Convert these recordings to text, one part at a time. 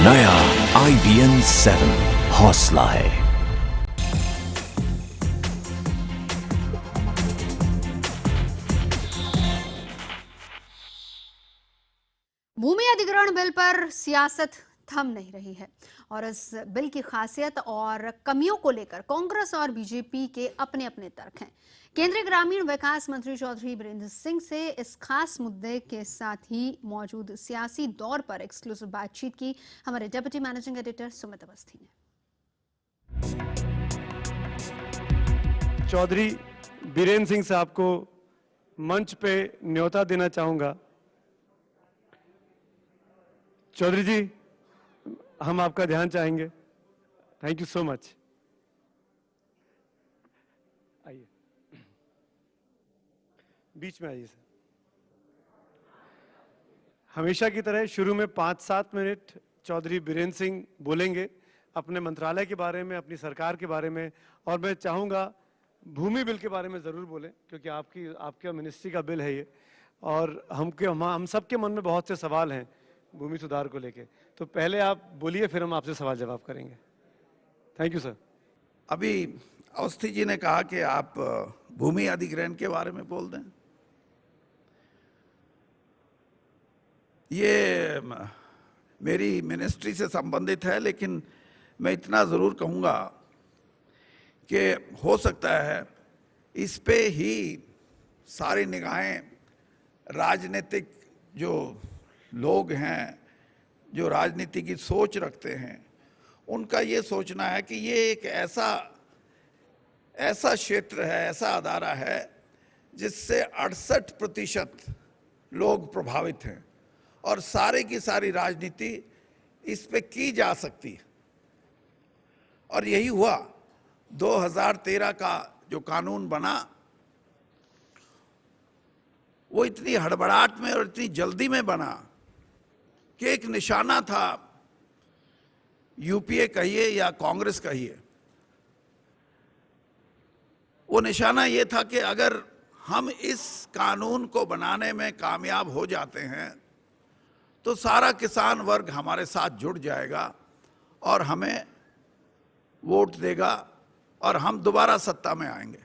नया IBN 7 हौसला है। भूमि अधिग्रहण बिल पर सियासत थम नहीं रही है और इस बिल की खासियत और कमियों को लेकर कांग्रेस और बीजेपी के अपने अपने तर्क हैं। केंद्रीय ग्रामीण विकास मंत्री चौधरी बीरेंद्र सिंह से इस खास मुद्दे के साथ ही मौजूद सियासी दौर पर एक्सक्लूसिव बातचीत की हमारे deputy managing editor Sumit Awasthi ने। चौधरी बीरेंद्र सिंह साहब को मंच पे न्योता देना चाहूंगा। चौधरी जी, हम आपका ध्यान चाहेंगे। Thank you so much. आइए, बीच में आइए सर। हमेशा की तरह शुरू में 5-7 मिनट चौधरी बीरेंद्र सिंह बोलेंगे अपने मंत्रालय के बारे में, अपनी सरकार के बारे में, और मैं चाहूंगा भूमि बिल के बारे में जरूर बोलें क्योंकि आपके मिनिस्ट्री का बिल है ये, और हम सबके मन में बहुत से सवाल हैं भूमि सुधार को लेके। तो पहले आप बोलिए, फिर हम आपसे सवाल जवाब करेंगे। Thank you sir. अभी अवस्थी जी ने कहा कि आप भूमि अधिग्रहण के बारे में बोल दें। ये मेरी मिनिस्ट्री से संबंधित है, लेकिन मैं इतना ज़रूर कहूँगा कि हो सकता है इस पे ही सारी निगाहें राजनीतिक जो लोग हैं, जो राजनीति की सोच रखते हैं, उनका ये सोचना है कि ये एक ऐसा क्षेत्र है, ऐसा अदारा है जिससे 68% लोग प्रभावित हैं और सारे की सारी राजनीति इस पे की जा सकती है। और यही हुआ। 2013 का जो कानून बना वो इतनी हड़बड़ाहट में और इतनी जल्दी में बना कि एक निशाना था, यूपीए कहिए या कांग्रेस कहिए। वो निशाना ये था कि अगर हम इस कानून को बनाने में कामयाब हो जाते हैं तो सारा किसान वर्ग हमारे साथ जुड़ जाएगा और हमें वोट देगा और हम दोबारा सत्ता में आएंगे।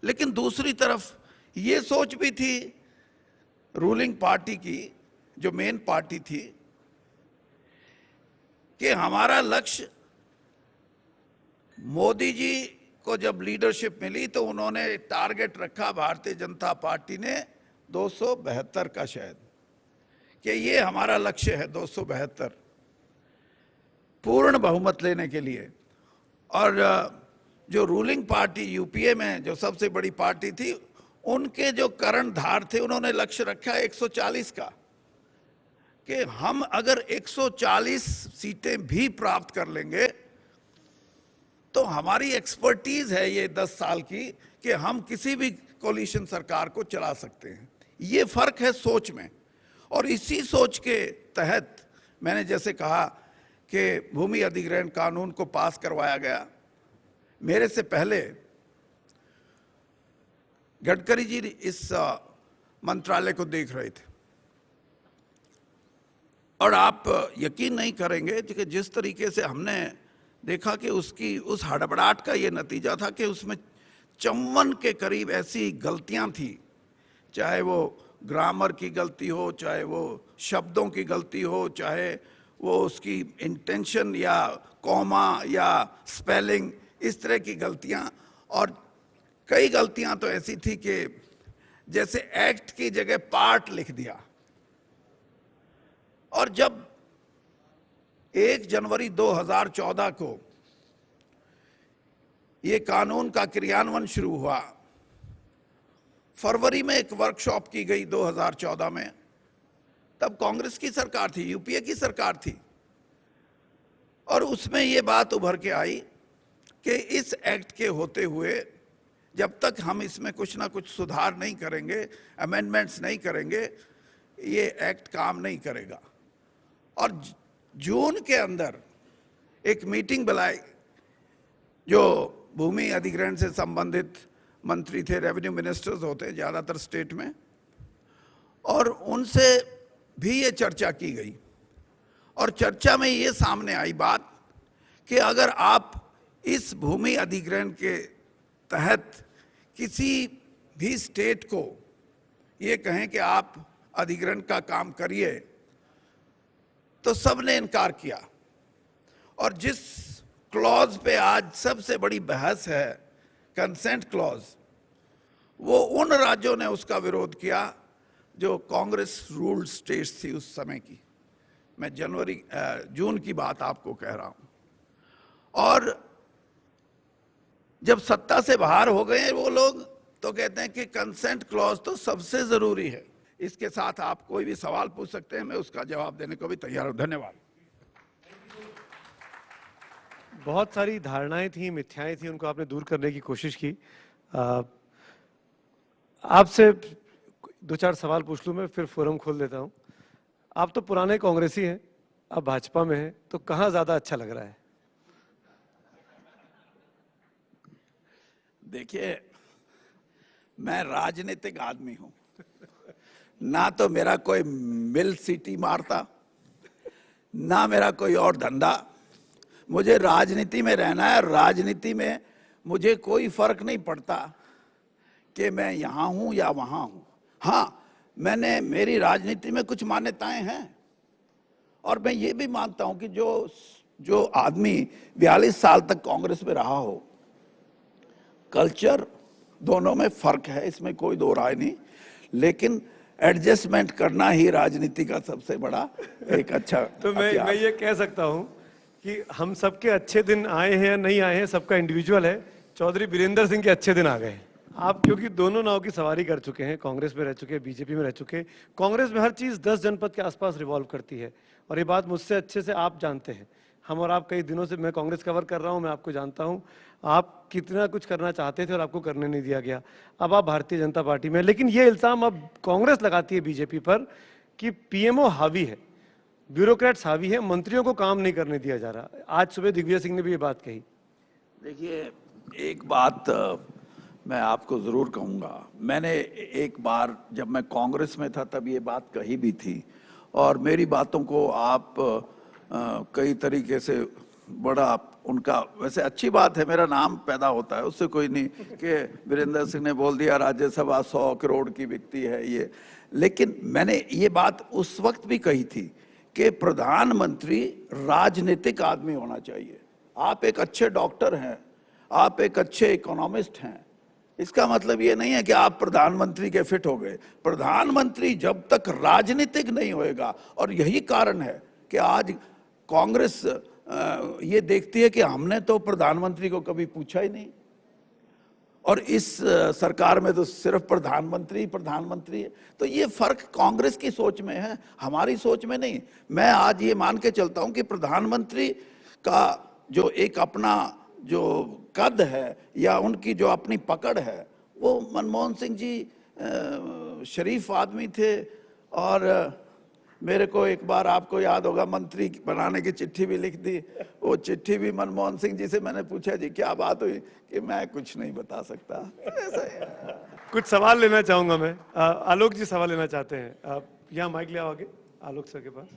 लेकिन दूसरी तरफ ये सोच भी थी रूलिंग पार्टी की, जो मेन पार्टी थी, कि हमारा लक्ष्य, मोदी जी को जब लीडरशिप मिली तो उन्होंने टारगेट रखा, भारतीय जनता पार्टी ने 272 का शायद, कि ये हमारा लक्ष्य है 272 पूर्ण बहुमत लेने के लिए। और जो रूलिंग पार्टी यूपीए में जो सबसे बड़ी पार्टी थी, उनके जो कर्णधार थे, उन्होंने लक्ष्य रखा 140 का, कि हम अगर 140 सीटें भी प्राप्त कर लेंगे तो हमारी एक्सपर्टीज है ये 10 साल की कि हम किसी भी कोलिशन सरकार को चला सकते हैं। ये फर्क है सोच में, और इसी सोच के तहत मैंने जैसे कहा कि भूमि अधिग्रहण कानून को पास करवाया गया। मेरे से पहले गडकरी जी इस मंत्रालय को देख रहे थे, और आप यकीन नहीं करेंगे कि जिस तरीके से हमने देखा कि उस हड़बड़ाहट का ये नतीजा था कि उसमें 54 के करीब ऐसी गलतियां थी, चाहे वो ग्रामर की गलती हो, चाहे वो शब्दों की गलती हो, चाहे वो उसकी इंटेंशन या कॉमा या स्पेलिंग, इस तरह की गलतियां। और कई गलतियां तो ऐसी थी कि जैसे एक्ट की जगह पार्ट लिख दिया। और जब 1 जनवरी 2014 को ये कानून का क्रियान्वयन शुरू हुआ, फरवरी में एक वर्कशॉप की गई 2014 में, तब कांग्रेस की सरकार थी, यूपीए की सरकार थी, और उसमें ये बात उभर के आई कि इस एक्ट के होते हुए जब तक हम इसमें कुछ ना कुछ सुधार नहीं करेंगे, अमेंडमेंट्स नहीं करेंगे, ये एक्ट काम नहीं करेगा। और जून के अंदर एक मीटिंग बुलाई, जो भूमि अधिग्रहण से संबंधित मंत्री थे, रेवेन्यू मिनिस्टर्स होते हैं ज़्यादातर स्टेट में, और उनसे भी ये चर्चा की गई। और चर्चा में ये सामने आई बात कि अगर आप इस भूमि अधिग्रहण के तहत किसी भी स्टेट को ये कहें कि आप अधिग्रहण का काम करिए, तो सबने इनकार किया। और जिस क्लॉज पे आज सबसे बड़ी बहस है, कंसेंट क्लॉज, वो उन राज्यों ने उसका विरोध किया जो कांग्रेस रूल्ड स्टेट्स थी उस समय की। मैं जून की बात आपको कह रहा हूं। और जब सत्ता से बाहर हो गए वो लोग, तो कहते हैं कि कंसेंट क्लॉज तो सबसे जरूरी है। इसके साथ आप कोई भी सवाल पूछ सकते हैं, मैं उसका जवाब देने को भी तैयार हूं। धन्यवाद। बहुत सारी धारणाएं थी, मिथ्याएं थी, उनको आपने दूर करने की कोशिश की। आपसे दो चार सवाल पूछ लूं मैं, फिर फोरम खोल देता हूं। आप तो पुराने कांग्रेसी हैं, आप भाजपा में हैं, तो कहां ज्यादा अच्छा लग रहा है? देखिए, मैं राजनीतिक आदमी हूं, ना तो मेरा कोई मिल सीटी मारता, ना मेरा कोई और धंधा। मुझे राजनीति में रहना है। राजनीति में मुझे कोई फर्क नहीं पड़ता कि मैं यहां हूं या वहां हूं। हाँ, मेरी राजनीति में कुछ मान्यताएं हैं, और मैं ये भी मानता हूं कि जो आदमी 42 साल तक कांग्रेस में रहा हो, कल्चर दोनों में फर्क है, इसमें कोई दो राय नहीं, लेकिन एडजस्टमेंट करना ही राजनीति का सबसे बड़ा एक अच्छा तो मैं ये कह सकता हूं कि हम सबके अच्छे दिन आए हैं या नहीं आए हैं, सबका इंडिविजुअल है। चौधरी बीरेंद्र सिंह के अच्छे दिन आ गए। आप क्योंकि दोनों नाव की सवारी कर चुके हैं, कांग्रेस में रह चुके हैं, बीजेपी में रह चुके हैं। कांग्रेस में हर चीज 10 जनपद के आसपास रिवॉल्व करती है, और ये बात मुझसे अच्छे से आप जानते हैं। हम और आप कई दिनों से, मैं कांग्रेस कवर कर रहा हूं, मैं आपको जानता हूं। आप कितना कुछ करना चाहते थे और आपको करने नहीं दिया गया। अब आप भारतीय जनता पार्टी में, लेकिन ये इल्जाम अब कांग्रेस लगाती है बीजेपी पर कि पीएमओ हावी है, ब्यूरोक्रेट्स हावी है, मंत्रियों को काम नहीं करने दिया जा रहा। आज सुबह दिग्विजय सिंह ने भी ये बात कही। देखिए, एक बात मैं आपको जरूर कहूंगा। मैंने एक बार जब मैं कांग्रेस में था तब ये बात कही भी थी, और मेरी बातों को आप कई तरीके से बड़ा उनका, वैसे अच्छी बात है, मेरा नाम पैदा होता है, उससे कोई नहीं कि वीरेंद्र सिंह ने बोल दिया राज्यसभा 100 करोड़ की बिकती है ये। लेकिन मैंने ये बात उस वक्त भी कही थी कि प्रधानमंत्री राजनीतिक आदमी होना चाहिए। आप एक अच्छे डॉक्टर हैं, आप एक अच्छे इकोनॉमिस्ट हैं, इसका मतलब ये नहीं है कि आप प्रधानमंत्री के फिट हो गए। प्रधानमंत्री जब तक राजनीतिक नहीं होएगा, और यही कारण है कि आज कांग्रेस ये देखती है कि हमने तो प्रधानमंत्री को कभी पूछा ही नहीं, और इस सरकार में तो सिर्फ प्रधानमंत्री है। तो ये फर्क कांग्रेस की सोच में है, हमारी सोच में नहीं। मैं आज ये मान के चलता हूं कि प्रधानमंत्री का जो एक अपना जो कद है या उनकी जो अपनी पकड़ है, वो मनमोहन सिंह जी शरीफ आदमी थे। और मेरे को एक बार, आपको याद होगा, मंत्री बनाने की चिट्ठी भी लिख दी। वो चिट्ठी भी मनमोहन सिंह जी से मैंने पूछा, जी क्या बात हुई, कि मैं कुछ नहीं बता सकता। कुछ सवाल लेना चाहूंगा मैं। आलोक जी सवाल लेना चाहते हैं। आप यहाँ माइक ले आओ आगे, आलोक सर के पास।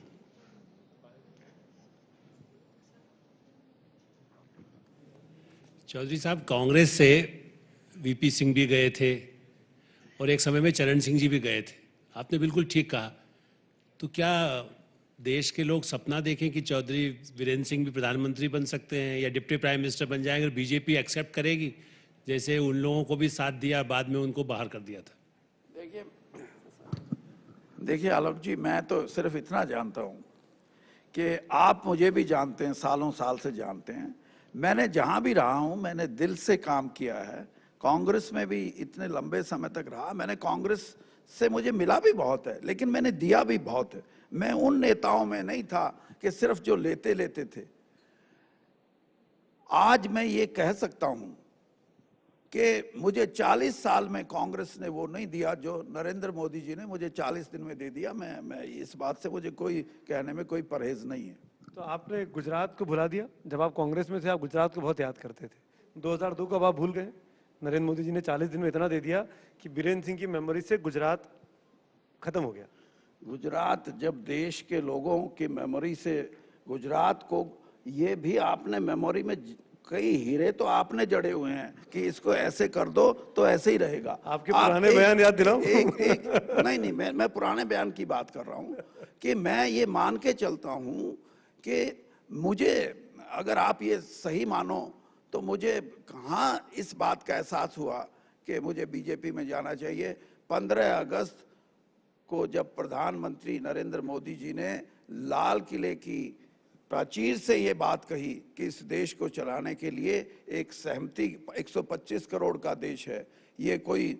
चौधरी साहब, कांग्रेस से वीपी सिंह भी गए थे और एक समय में चरण सिंह जी भी गए थे। आपने बिल्कुल ठीक कहा। तो क्या देश के लोग सपना देखें कि चौधरी वीरेंद्र सिंह भी प्रधानमंत्री बन सकते हैं या डिप्टी प्राइम मिनिस्टर बन जाएंगे, और बीजेपी एक्सेप्ट करेगी, जैसे उन लोगों को भी साथ दिया, बाद में उनको बाहर कर दिया था? देखिए आलोक जी, मैं तो सिर्फ इतना जानता हूं कि आप मुझे भी जानते हैं, सालों साल से जानते हैं। मैंने जहां भी रहा हूं, मैंने दिल से काम किया है। कांग्रेस में भी इतने लंबे समय तक रहा। मैंने कांग्रेस से, मुझे मिला भी बहुत है, लेकिन मैंने दिया भी बहुत है। मैं उन नेताओं में नहीं था कि सिर्फ जो लेते लेते थे। आज मैं ये कह सकता हूं कि मुझे 40 साल में कांग्रेस ने वो नहीं दिया जो नरेंद्र मोदी जी ने मुझे 40 दिन में दे दिया। मैं इस बात से मुझे कोई कहने में कोई परहेज नहीं है। तो आपने गुजरात को भुला दिया। जब आप कांग्रेस में थे, आप गुजरात को बहुत याद करते थे। 2002 को अब आप भूल गए। नरेंद्र मोदी जी ने 40 दिन में इतना दे दिया कि बीरेंद्र सिंह की मेमोरी से गुजरात खत्म हो गया। गुजरात जब देश के लोगों की मेमोरी से गुजरात को, ये भी आपने मेमोरी में कई हीरे तो आपने जड़े हुए हैं कि इसको ऐसे कर दो तो ऐसे ही रहेगा। आपके पुराने बयान याद दिलाऊं? नहीं, मैं पुराने बयान की बात कर रहा हूं कि मैं ये मान के चलता हूं कि मुझे, अगर आप ये सही मानो तो मुझे कहाँ इस बात का एहसास हुआ कि मुझे बीजेपी में जाना चाहिए। 15 अगस्त को जब प्रधानमंत्री नरेंद्र मोदी जी ने लाल किले की प्राचीर से ये बात कही कि इस देश को चलाने के लिए एक सहमति, 125 करोड़ का देश है, ये कोई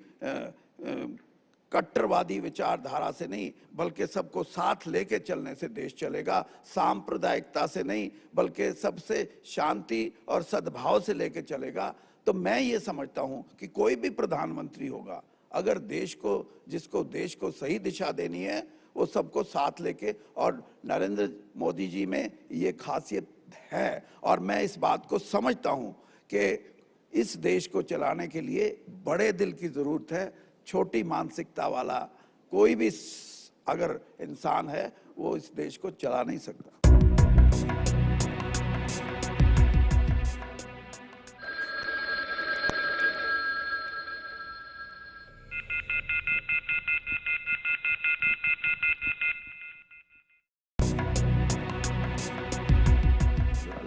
कट्टरवादी विचारधारा से नहीं बल्कि सबको साथ लेके चलने से देश चलेगा, सांप्रदायिकता से नहीं बल्कि सबसे शांति और सद्भाव से लेके चलेगा। तो मैं ये समझता हूं कि कोई भी प्रधानमंत्री होगा, अगर देश को, जिसको देश को सही दिशा देनी है, वो सबको साथ लेके, और नरेंद्र मोदी जी में ये खासियत है और मैं इस बात को समझता हूं कि इस देश को चलाने के लिए बड़े दिल की जरूरत है। छोटी मानसिकता वाला कोई भी अगर इंसान है वो इस देश को चला नहीं सकता।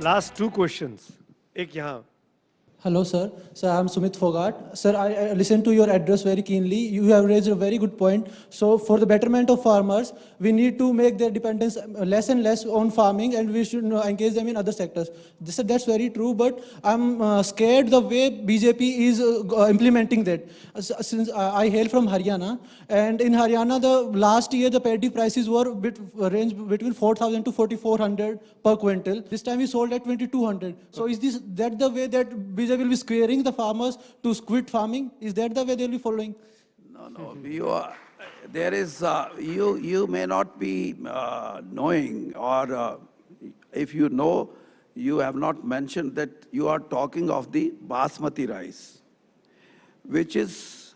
लास्ट 2 क्वेश्चंस, एक यहाँ। Hello, sir. Sir, I'm Sumit Fogart. Sir, I listened to your address very keenly. You have raised a very good point. So, for the betterment of farmers, we need to make their dependence less and less on farming, and we should engage them in other sectors. That's very true. But I'm scared the way BJP is implementing that. Since I hail from Haryana, and in Haryana, the last year the paddy prices were range between 4,000 to 4,400 per quintal. This time we sold at 2,200. So, is that the way that BJP will be squaring the farmers to quit farming? Is that the way they will be following? No, you are, there is, you may not be knowing, or if you know, you have not mentioned that you are talking of the basmati rice, which is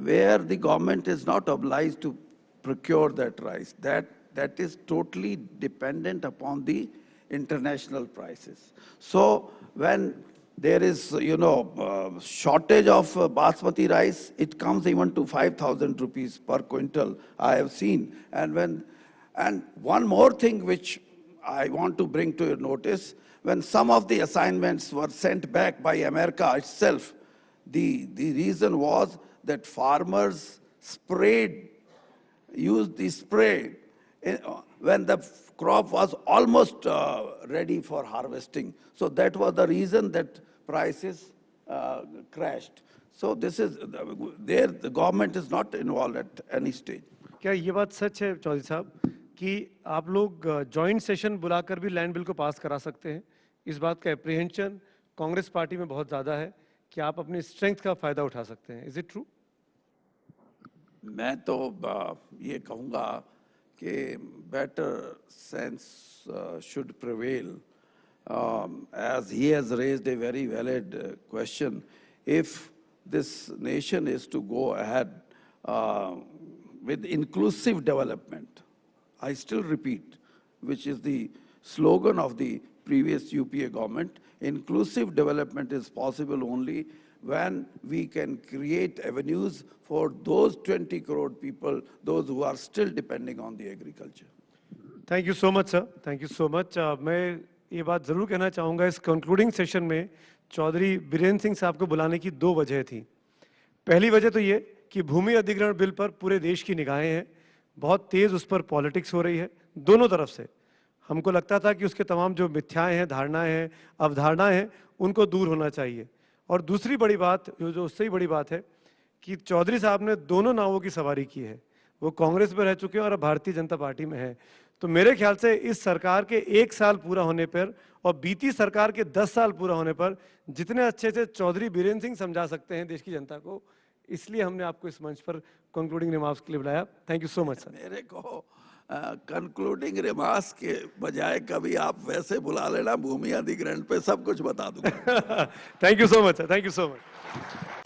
where the government is not obliged to procure that rice. That is totally dependent upon the international prices. So when there is, shortage of basmati rice, it comes even to 5,000 rupees per quintal, I have seen. And one more thing which I want to bring to your notice, when some of the assignments were sent back by America itself, the reason was that farmers used the spray when the crop was almost ready for harvesting. So that was the reason that prices crashed. So this is, there the government is not involved at any stage. क्या ये बात सच है चौधरी साहब कि आप लोग joint session बुलाकर भी लैंड बिल को पास करा सकते हैं? इस बात का एप्रीहेंशन कांग्रेस पार्टी में बहुत ज़्यादा है कि आप अपनी स्ट्रेंथ का फ़ायदा उठा सकते हैं. Is it true? मैं तो ये कहूँगा कि better sense should prevail. As he has raised a very valid question, if this nation is to go ahead with inclusive development, I still repeat, which is the slogan of the previous UPA government, inclusive development is possible only when we can create avenues for those 20 crore people, those who are still depending on the agriculture. Thank you so much sir, thank you so much. मैं ये बात ज़रूर कहना चाहूँगा, इस concluding session में चौधरी बीरेंद्र सिंह साहब को बुलाने की 2 वजह थी. पहली वजह तो ये कि भूमि अधिग्रहण बिल पर पूरे देश की निगाहें हैं, बहुत तेज़ उस पर पॉलिटिक्स हो रही है दोनों तरफ से. हमको लगता था कि उसके तमाम जो मिथ्याएँ हैं, धारणाएँ हैं, अवधारणाएँ हैं, उनको दूर होना चाहिए. और दूसरी बड़ी बात, जो उससे ही बड़ी बात है कि चौधरी साहब ने दोनों नावों की सवारी की है. वो कांग्रेस में रह चुके हैं और अब भारतीय जनता पार्टी में है. तो मेरे ख्याल से इस सरकार के 1 साल पूरा होने पर और बीती सरकार के 10 साल पूरा होने पर जितने अच्छे से चौधरी बीरेंद्र सिंह समझा सकते हैं देश की जनता को, इसलिए हमने आपको इस मंच पर कंक्लूडिंग रिमार्क्स के लिए बुलाया. Thank you so much sir. मेरे को कंक्लूडिंग रिमार्क्स के बजाय कभी आप वैसे बुला लेना, भूमि अधिग्रहण पे सब कुछ बता दूंगा. Thank you so much sir, thank you so much.